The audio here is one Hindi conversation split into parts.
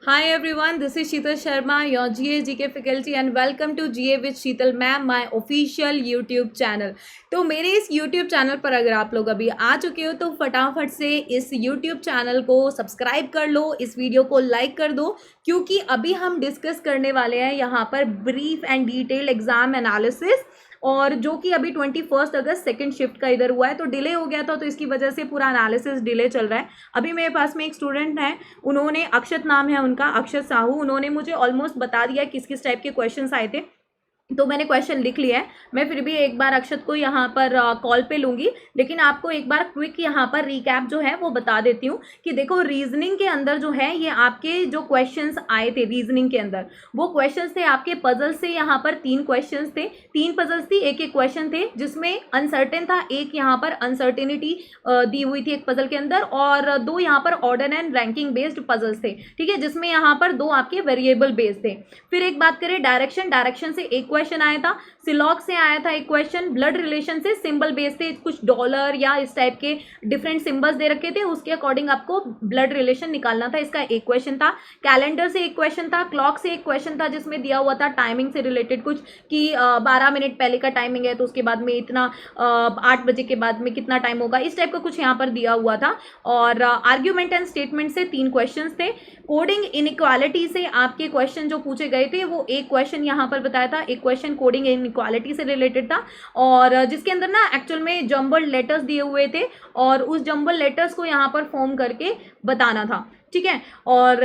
Hi everyone, this is Sheetal Sharma, your GA GK faculty and welcome to GA with Sheetal Ma'am, my official YouTube channel। तो मेरे इस YouTube चैनल पर अगर आप लोग अभी आ चुके हो तो फटाफट से इस YouTube चैनल को सब्सक्राइब कर लो, इस वीडियो को लाइक कर दो, क्योंकि अभी हम डिस्कस करने वाले हैं यहाँ पर brief and detail exam analysis, और जो कि अभी 21 अगस्त सेकंड शिफ्ट का इधर हुआ है, तो डिले हो गया था, तो इसकी वजह से पूरा एनालिसिस डिले चल रहा है। अभी मेरे पास में एक स्टूडेंट है, उन्होंने अक्षत नाम है उनका, अक्षत साहू, उन्होंने मुझे ऑलमोस्ट बता दिया किस किस टाइप के क्वेश्चंस आए थे, तो मैंने क्वेश्चन लिख लिया है। मैं फिर भी एक बार अक्षत को यहाँ पर कॉल पे लूँगी, लेकिन आपको एक बार क्विक यहाँ पर रिकैप जो है वो बता देती हूँ कि देखो रीजनिंग के अंदर जो है ये आपके जो क्वेश्चंस आए थे रीजनिंग के अंदर, वो क्वेश्चंस थे आपके पजल से। यहाँ पर 3 क्वेश्चंस थे, 3 पजल्स थी, एक एक क्वेश्चन थे जिसमें अनसर्टेन था, एक यहाँ पर अनसर्टेनिटी दी हुई थी एक पजल के अंदर, और 2 यहाँ पर order and ranking based puzzles थे, ठीक है, जिसमें यहाँ पर 2 आपके वेरिएबल बेस्ड थे। फिर एक बात करें डायरेक्शन से एक क्वेश्चन आया था, सिलॉग से आया था एक क्वेश्चन, ब्लड रिलेशन से सिंबल बेस्ड थे, कुछ डॉलर या इस टाइप के डिफरेंट सिंबल्स दे रखे थे, उसके अकॉर्डिंग आपको ब्लड रिलेशन निकालना था, इसका एक क्वेश्चन था। कैलेंडर से एक क्वेश्चन था, क्लॉक से एक क्वेश्चन था जिसमें दिया हुआ था टाइमिंग से रिलेटेड कुछ कि 12 मिनट पहले का टाइमिंग है तो उसके बाद में इतना 8 बजे के बाद में कितना टाइम होगा, इस टाइप का कुछ यहाँ पर दिया हुआ था। और आर्ग्यूमेंट एंड स्टेटमेंट से 3 क्वेश्चन थे। कोडिंग इनइक्वालिटी से आपके क्वेश्चन जो पूछे गए थे वो एक क्वेश्चन यहाँ पर बताया था, एक क्वेश्चन कोडिंग इनइक्वालिटी से रिलेटेड था, और जिसके अंदर ना एक्चुअल में जम्बल्ड लेटर्स दिए हुए थे और उस जम्बल्ड लेटर्स को यहाँ पर फॉर्म करके बताना था, ठीक है। और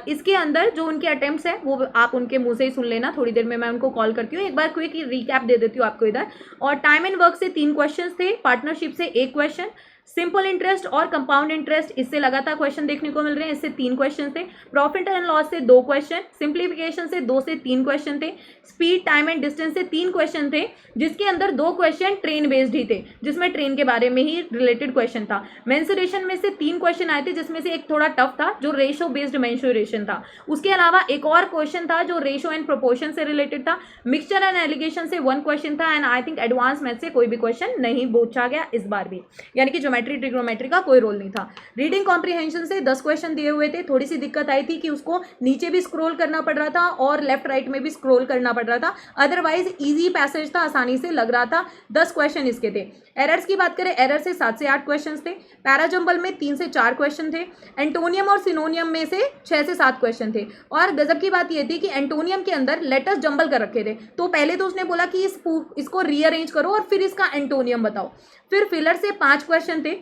इसके अंदर जो उनके अटेम्प्ट्स है वो आप उनके मुंह से ही सुन लेना, थोड़ी देर में मैं उनको कॉल करती हूँ, एक बार क्विक रिकैप दे देती हूँ आपको इधर। और टाइम एंड वर्क से 3 क्वेश्चन थे, पार्टनरशिप से एक क्वेश्चन, सिंपल इंटरेस्ट और कंपाउंड इंटरेस्ट इससे लगातार क्वेश्चन देखने को मिल रहे हैं, इससे 3 क्वेश्चन थे। प्रॉफिट एंड लॉस से 2 क्वेश्चन, सिंप्लीफिकेशन से 2 से 3 क्वेश्चन थे, स्पीड टाइम एंड डिस्टेंस से 3 क्वेश्चन थे, जिसके अंदर 2 क्वेश्चन ट्रेन बेस्ड ही थे, जिसमें ट्रेन के बारे में ही रिलेटेड क्वेश्चन था। मेंसुरेशन में से 3 क्वेश्चन आए थे, जिसमें से एक थोड़ा टफ था जो रेशो बेस्ड मेंसुरेशन था। उसके अलावा एक और क्वेश्चन था जो रेशो एंड प्रोपोर्शन से रिलेटेड था। मिक्सचर एंड एलिगेशन से 1 क्वेश्चन था, and I think advance math से कोई भी क्वेश्चन नहीं पूछा गया इस बार भी, यानी कि ज्योमेट्री ट्रिग्नोमेट्री का कोई रोल नहीं था। रीडिंग कॉम्प्रिहेंशन से 10 क्वेश्चन दिए हुए थे, थोड़ी सी दिक्कत आई थी कि उसको नीचे भी स्क्रॉल करना पड़ रहा था और लेफ्ट राइट में भी स्क्रॉल करना पड़ रहा था, अदरवाइज इजी पैसेज था, आसानी से लग रहा था। 10 क्वेश्चन इसके थे। एरर्स की बात करें, एरर से 7 से 8 क्वेश्चन थे, पैराजंबल में 3 से 4 क्वेश्चन थे, एंटोनियम और सिनोनियम में से 6 से 7 क्वेश्चन थे। और गजब की बात यह थी कि एंटोनियम के अंदर लेटर्स जंबल कर रखे थे, तो पहले तो उसने बोला कि इसको रीअरेंज करो और फिर इसका एंटोनियम बताओ। फिर फिलर से 5 क्वेश्चन थे।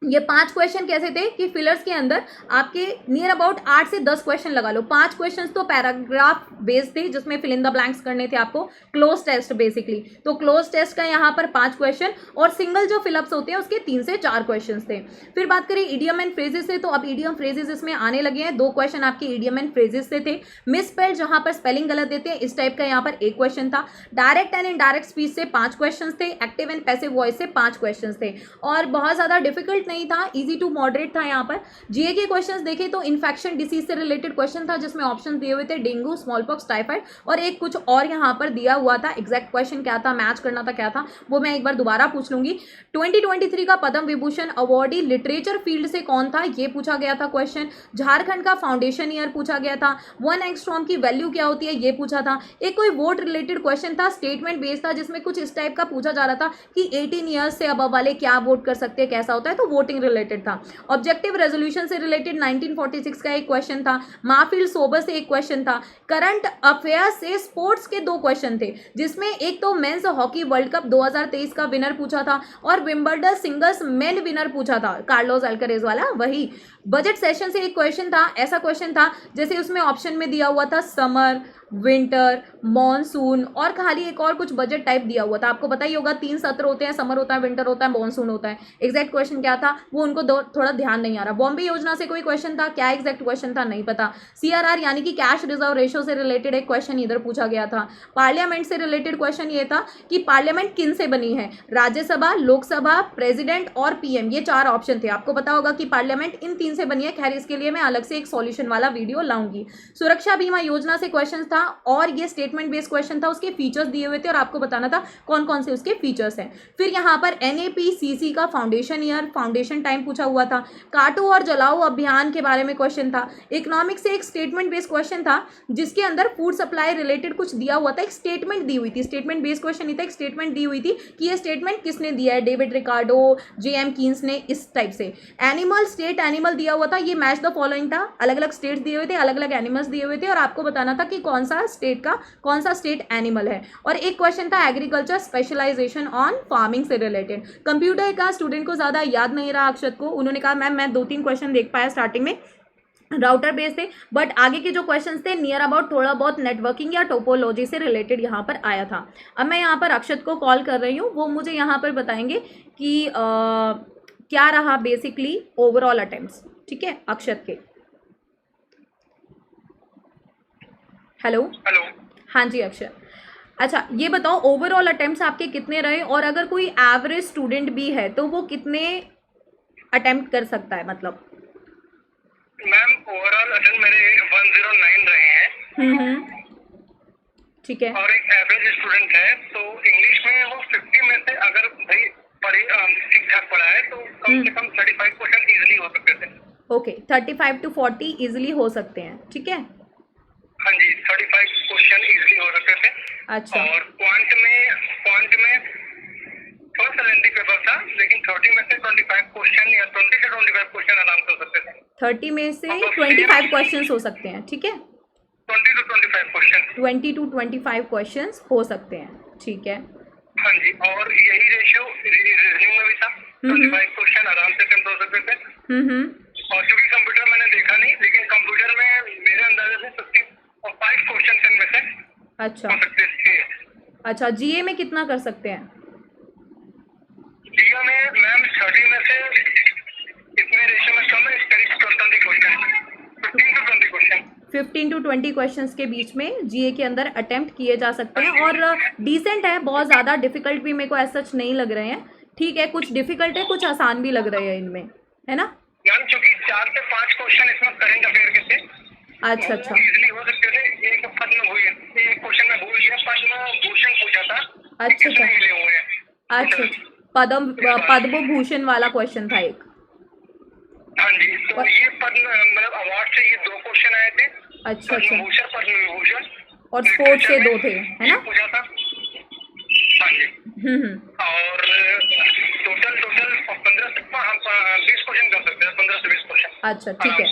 ये 5 क्वेश्चन कैसे थे कि फिलर्स के अंदर आपके नियर अबाउट 8 से 10 क्वेश्चन लगा लो। 5 क्वेश्चंस तो पैराग्राफ बेस्ड थे जिसमें फिल इन द ब्लैंक्स करने थे आपको, क्लोज टेस्ट बेसिकली, तो क्लोज टेस्ट का यहाँ पर 5 क्वेश्चन, और सिंगल जो फिलअप्स होते हैं उसके 3 से 4 क्वेश्चन थे। फिर बात करें इडियम एंड फ्रेजेस से, तो अब इडियम फ्रेजेस इसमें आने लगे हैं। 2 क्वेश्चन आपके इडियम एंड फ्रेजेस से थे। मिस स्पेल जहाँ पर स्पेलिंग गलत देते हैं इस टाइप का यहाँ पर एक क्वेश्चन था। डायरेक्ट एंड इनडायरेक्ट स्पीच से 5 क्वेश्चन थे। एक्टिव एंड पैसिव वॉइस से 5 क्वेश्चन थे, और बहुत ज़्यादा डिफिकल्ट नहीं था, ईजी टू मॉडरेट था। यहाँ पर जीए के क्वेश्चंस देखें तो इन्फेक्शन डिसीज से रिलेटेड क्वेश्चन था, जिसमें ऑप्शन दिए हुए थे डेंगू, स्मॉल पॉक्स, टाइफाइड, और एक कुछ और यहाँ पर दिया हुआ था। एग्जैक्ट क्वेश्चन क्या था, मैच करना था क्या था, वो मैं एक बार दोबारा पूछ लूंगी। 2023 का Padma Vibhushan awardee literature field से कौन था, ये पूछा गया था क्वेश्चन। झारखंड का फाउंडेशन ईयर पूछा गया था। 1 एंगस्ट्रॉम की वैल्यू क्या होती है, ये पूछा था। एक कोई वोट रिलेटेड क्वेश्चन था, स्टेटमेंट बेस्ड था, जिसमें कुछ इस टाइप का पूछा जा रहा था कि 18 ईयर्स से अब वाले क्या वोट कर सकते हैं, कैसा होता है, तो वोटिंग रिलेटेड था। ऑब्जेक्टिव रेजोल्यूशन से रिलेटेड 1946 का एक क्वेश्चन था। माफिल सोबर से एक क्वेश्चन था। करंट अफेयर्स से स्पोर्ट्स के 2 क्वेश्चन थे, जिसमें एक तो मेंस हॉकी वर्ल्ड कप 2023 का विनर पूछा था, और विंबलडन सिंगल्स मेन विनर पूछा था, कार्लोस अल्करेज वाला वही। बजट सेशन से एक क्वेश्चन था, ऐसा क्वेश्चन था जैसे उसमें ऑप्शन में दिया हुआ था समर, विंटर, मॉनसून, और खाली एक और कुछ बजट टाइप दिया हुआ था। आपको पता ही होगा 3 सत्र होते हैं, समर होता है, विंटर होता है, मॉनसून होता है। एग्जैक्ट क्वेश्चन क्या था वो उनको थोड़ा ध्यान नहीं आ रहा। बॉम्बे योजना से कोई क्वेश्चन था, क्या एग्जैक्ट क्वेश्चन था नहीं पता। सीआरआर यानी कि कैश रिजर्व रेशो से रिलेटेड एक क्वेश्चन इधर पूछा गया था। पार्लियामेंट से रिलेटेड क्वेश्चन ये था कि पार्लियामेंट किन से बनी है, राज्यसभा, लोकसभा, प्रेसिडेंट और पीएम, ये 4 ऑप्शन थे। आपको पता होगा कि पार्लियामेंट इन 3 से बनी है, खैर इसके लिए मैं अलग से एक सॉल्यूशन वाला वीडियो लाऊंगी। सुरक्षा बीमा योजना से क्वेश्चन था, था और ये स्टेटमेंट बेस्ड क्वेश्चन था, उसके फीचर्स दिए हुए थे और आपको बताना था कौन कौन से उसके फीचर्स हैं। फिर यहाँ पर NAPCC का फाउंडेशन ईयर, फाउंडेशन टाइम पूछा हुआ था। काटो और जलाओ अभियान के बारे में क्वेश्चन था। इकोनॉमिक्स से एक स्टेटमेंट बेस्ड क्वेश्चन था जिसके अंदर फूड सप्लाई रिलेटेड कुछ दिया हुआ था, एक स्टेटमेंट दी हुई थी, स्टेटमेंट बेस्ड क्वेश्चन नहीं था, एक स्टेटमेंट दी हुई थी कि ये स्टेटमेंट किसने दिया है, डेविड रिकार्डो, JM कीन्स ने, इस टाइप से। एनिमल, स्टेट एनिमल दिया हुआ था, ये मैच द फॉलोइंग था, अलग अलग स्टेट्स दिए हुए थे, अलग अलग एनिमल्स दिए हुए थे और आपको बताना था कि कौन सा स्टेट एनिमल है। और एक क्वेश्चन था एग्रीकल्चर स्पेशलाइजेशन ऑन फार्मिंग से रिलेटेड। कंप्यूटर का स्टूडेंट को ज़्यादा याद नहीं रहा अक्षत को, उन्होंने कहा मैम मैं 2-3 क्वेश्चन देख पाया स्टार्टिंग में, राउटर बेस थे, बट आगे के जो क्वेश्चंस थे नियर अबाउट थोड़ा बहुत नेटवर्किंग या टोपोलॉजी से रिलेटेड यहाँ पर आया था। अब मैं यहाँ पर अक्षत को कॉल कर रही हूँ, वो मुझे यहाँ पर बताएंगे कि क्या रहा बेसिकली ओवरऑल अटेम्प्ट्स। ठीक है अक्षत के। हेलो। हाँ जी अक्षत, अच्छा ये बताओ ओवरऑल अटेम्प्ट्स आपके कितने रहे, और अगर कोई एवरेज स्टूडेंट भी है तो वो कितने अटेम्प्ट कर सकता है, मतलब। मैम ओवरऑल अटेम्प्ट मेरे 109 रहे हैं। ठीक है। और एक एवरेज स्टूडेंट है, तो इंग्लिश में वो 50 में से अगर भाई ठीक ठाक पढ़ा है तो कम से कम 35% इजीली हो सकते थे। ओके 35 to 40 इजीली हो सकते हैं। ठीक है। हाँ जी 35 क्वेश्चन इजीली हो सकते थे। अच्छा। और क्वांट में थोड़ा सा लेंथी पेपर था, लेकिन 30 में से 25 क्वेश्चन या 20 से 25 क्वेश्चन आराम से हो सकते थे। 30 में से 25 क्वेश्चंस हो सकते हैं। ठीक है 20 to 25 क्वेश्चन, 20 to 25 क्वेश्चंस हो सकते हैं। ठीक है। हाँ जी, और यही रेशियो रीजनिंग में भी था, 25 क्वेश्चन आराम से अटेम्प्ट हो सकते थे। और चूंकि कंप्यूटर मैंने देखा नहीं, लेकिन कंप्यूटर में मेरे अंदाजे से 55 क्वेश्चन इनमें से अच्छा हो सकते थे। अच्छा GA में कितना कर सकते हैं? जीओ में मैम 30 में से इतने रेशियो में कम है, करीब 20 question, 15 to 20 question, 15 to 20 questions के बीच में GA के अंदर अटेम्प्ट किए जा सकते हैं। और डिसेंट है, बहुत ज़्यादा डिफिकल्ट भी मेरे को ऐसा सच नहीं लग रहे हैं। ठीक है, कुछ डिफिकल्ट है, कुछ आसान भी लग रहे हैं इनमें, है ना मैम? क्योंकि 4 से 5 क्वेश्चन इसमें करंट अफेयर के थे। अच्छा अच्छा इजीली हो सकते थे। एक पद्म भूषण, एक क्वेश्चन में भूल गया, पद्म भूषण पूछा था। अच्छा अच्छा मिले हुए हैं। अच्छा पद्म भूषण वाला क्वेश्चन था एक। हाँ जी, तो ये पद्म मतलब अवार्ड से ये 2 क्वेश्चन आए थे। अच्छा अच्छा, पद्म विभूषण और स्पोर्ट्स से 2 थे, है ना? पूछा था। हाँ जी। और टोटल 15 से 20 क्वेश्चन कर सकते हैं, 15 से 20 क्वेश्चन। अच्छा ठीक है,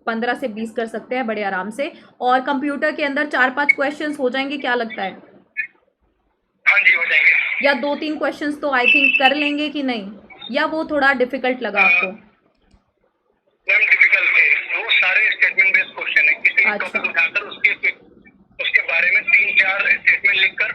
15 से 20 कर सकते हैं बड़े आराम से। और कंप्यूटर के अंदर 4-5 क्वेश्चंस हो जाएंगे, क्या लगता है? हाँ जी हो जाएंगे। या 2-3 क्वेश्चंस तो आई थिंक कर लेंगे कि नहीं, या वो थोड़ा डिफिकल्ट लगा आपको? मैम डिफिकल्ट थे, वो सारे स्टेटमेंट बेस्ड क्वेश्चन है। किसी टॉपिक उठाकर उसके बारे में 3-4 स्टेटमेंट लिखकर,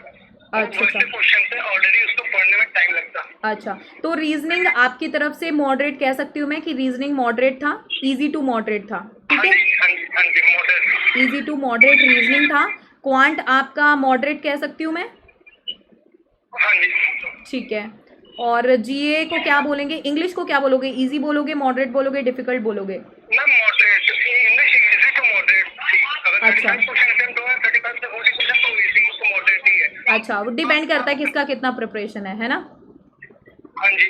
अच्छा क्वेश्चन से ऑलरेडी उसको पढ़ने में टाइम लगता। अच्छा, तो रीजनिंग आपकी तरफ से मॉडरेट कह सकती हूँ मैं कि रीजनिंग मॉडरेट था, इजी टू मॉडरेट था। ठीक है, हाँ जी moderate, easy to moderate reasoning था। क्वांट आपका मॉडरेट कह सकती हूँ मैं। हाँ जी ठीक है, और GA को क्या बोलेंगे, इंग्लिश को क्या बोलोगे, इजी बोलोगे, मॉडरेट बोलोगे, डिफिकल्ट बोलोगे? Ma'am moderate, English easy to moderate थी। अगर अच्छा 35 क्वेश्चन अटेम्प्ट हुआ है, 35 से 40 क्वेश्चन तो इजी टू मॉडरेट ही है। अच्छा, वो डिपेंड करता है किसका कितना प्रिपरेशन है ना? हाँ जी।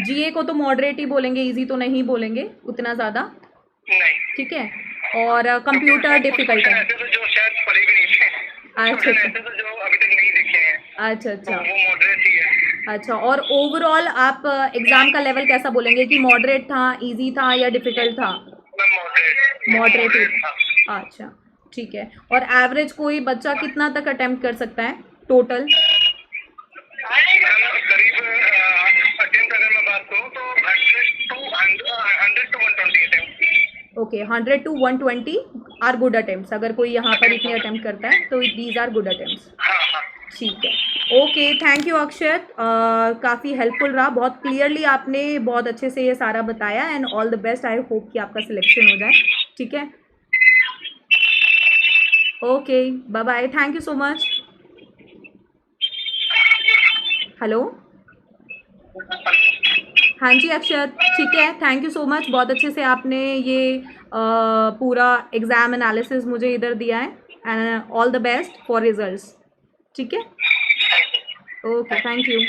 GA को तो मॉडरेट ही बोलेंगे, इजी तो नहीं बोलेंगे उतना ज़्यादा। नहीं। ठीक है, और कंप्यूटर डिफिकल्ट है। ऐसे तो जो शायद पढ़े भी नहीं थे, अच्छा अच्छा, ऐसे तो जो अभी तक नहीं देखे हैं, अच्छा अच्छा, वो मॉडरेट ही है। अच्छा, और ओवरऑल आप एग्जाम का लेवल कैसा बोलेंगे कि मॉडरेट था, इजी था या डिफिकल्ट था? मॉडरेट ही था। अच्छा ठीक है, और एवरेज कोई बच्चा कितना तक अटेम्प्ट कर सकता है टोटल? करीब अटेम्प्ट अगर मैं बात करूँ तो 100 to 120 attempt. Okay 100 to 120 are good attempts. अगर कोई यहाँ पर इतने अटेम्प्ट करता है तो दीज आर गुड अटेम्प्ट्स। ठीक है, ओके, थैंक यू अक्षत, काफ़ी हेल्पफुल रहा, बहुत क्लियरली आपने बहुत अच्छे से ये सारा बताया, and all the best. I hope कि आपका सिलेक्शन हो जाए। ठीक है, okay, bye bye, thank you so much. Hello, हाँ जी अक्षत, ठीक है, थैंक यू सो मच, बहुत अच्छे से आपने ये पूरा एग्ज़ाम एनालिसिस मुझे इधर दिया है। And all the best for results. ठीक है, okay, thank you.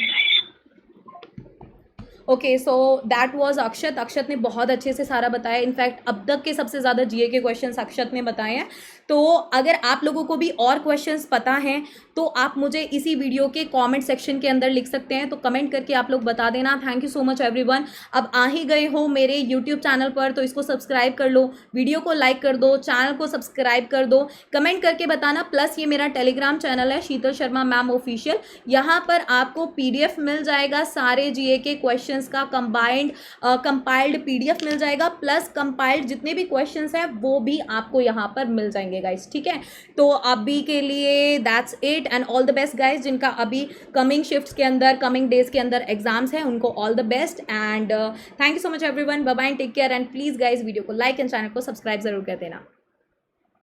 Okay, so that was Akshat. Akshat ने बहुत अच्छे से सारा बताया, इनफैक्ट अब तक के सबसे ज़्यादा जीए के क्वेश्चंस अक्षत ने बताए हैं। तो अगर आप लोगों को भी और क्वेश्चंस पता हैं तो आप मुझे इसी वीडियो के कमेंट सेक्शन के अंदर लिख सकते हैं, तो कमेंट करके आप लोग बता देना। Thank you so much everyone. अब आ ही गए हो मेरे यूट्यूब चैनल पर तो इसको सब्सक्राइब कर लो, वीडियो को लाइक कर दो, चैनल को सब्सक्राइब कर दो, कमेंट करके बताना। प्लस ये मेरा टेलीग्राम चैनल है शीतल शर्मा मैम ऑफिशियल, यहाँ पर आपको PDF मिल जाएगा सारे जीए के क्वेश्चंस का, कंपाइल्ड PDF मिल जाएगा, प्लस कंपाइल्ड जितने भी क्वेश्चंस हैं वो भी आपको यहाँ पर मिल जाएंगे गाइस। ठीक है, तो अभी के लिए that's it and all the best guys. जिनका अभी कमिंग शिफ्ट्स के अंदर, कमिंग डेज के अंदर एग्जाम्स हैं, उनको all the best and thank you so much everyone. Bye bye, take care and please guys video को लाइक एंड चैनल को सब्सक्राइब जरूर कर देना।